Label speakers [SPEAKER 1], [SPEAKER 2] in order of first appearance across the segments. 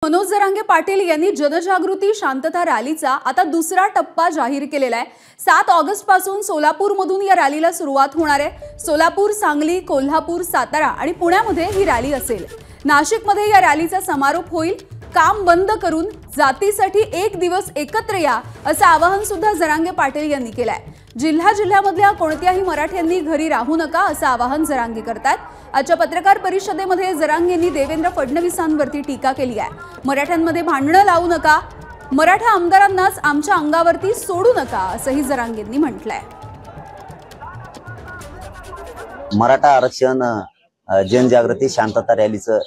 [SPEAKER 1] मनोज जरांगे पाटील यांनी जनजागृती शांतता रॅलीचा आता दुसरा टप्पा जाहीर केलेला आहे। 7 ऑगस्ट पासून सोलापूरमधून या रॅलीला सुरुवात होणार आहे। सोलापूर, सांगली, कोल्हापूर, सातारा आणि पुण्यामध्ये ही रॅली असेल। नाशिकमध्ये या रॅलीचा समारोप होईल। काम बंद करून जातीसाठी एक दिवस एकत्र या असं आवाहन सुद्धा जरांगे पाटील यांनी केलंय। जिल्ह्यामधल्या कोणत्याही मराठ्यांनी घरी राहू नका असं आवाहन जरांगे करतात। आजच्या पत्रकार परिषदेमध्ये जरांगेंनी देवेंद्र फडणवीसांवरती टीका केली आहे। मराठ्यांमध्ये भांडणं लावू नका, मराठा आमदारांनाच आमच्या अंगावरती सोडू नका असंही जरांगेंनी म्हटलंय।
[SPEAKER 2] मराठा आरक्षण जनजागृती शांतता रॅलीचं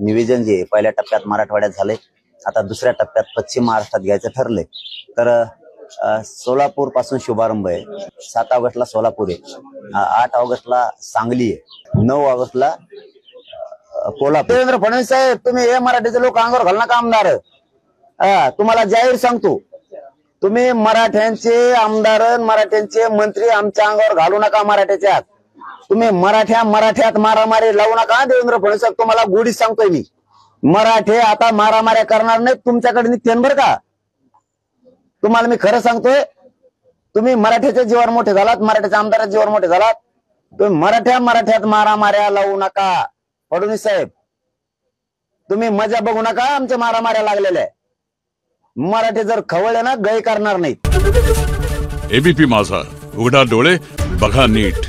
[SPEAKER 2] नियोजन जे पहिल्या टप्प्यात मराठवाड्यात झाले, आता दुसऱ्या टप्प्यात पश्चिम महाराष्ट्रात घ्यायचं ठरले। तर सोलापूर पासून शुभारंभ आहे। 7 ऑगस्टला सोलापूर आहे, 8 ऑगस्टला सांगली आहे, 9 ऑगस्टला कोल्हापूर। देवेंद्र फडणवीस साहेब, तुम्ही हे मराठीचे लोक अंगावर घालू नका आमदार। तुम्हाला जाहीर सांगतो, तुम्ही मराठ्यांचे आमदार, मराठ्यांचे मंत्री आमच्या अंगावर घालू नका। मराठ्याच्यात तुम्ही मराठ्यात मारामारी लावू नका। देवेंद्र फडणवीस साहेब, तुम्हाला गोडीच सांगतोय मी, मराठे आता मारामाऱ्या करणार नाहीत तुमच्याकडे निघते बरं का। तुम्हाला मी खरं सांगतोय, तुम्ही मराठ्याच्या जीवावर मोठे झालात, मराठ्याच्या आमदाराच्या जीवावर मोठे झालात। तुम्ही मराठ्यात मारामाऱ्या लावू नका। फडणवीस साहेब, तुम्ही मजा बघू नका, आमच्या मारामाऱ्या लागलेल्या। मराठे जर खवळले ना, गय करणार नाहीत।
[SPEAKER 3] एबीपी माझा, उघडा डोळे बघा नीट।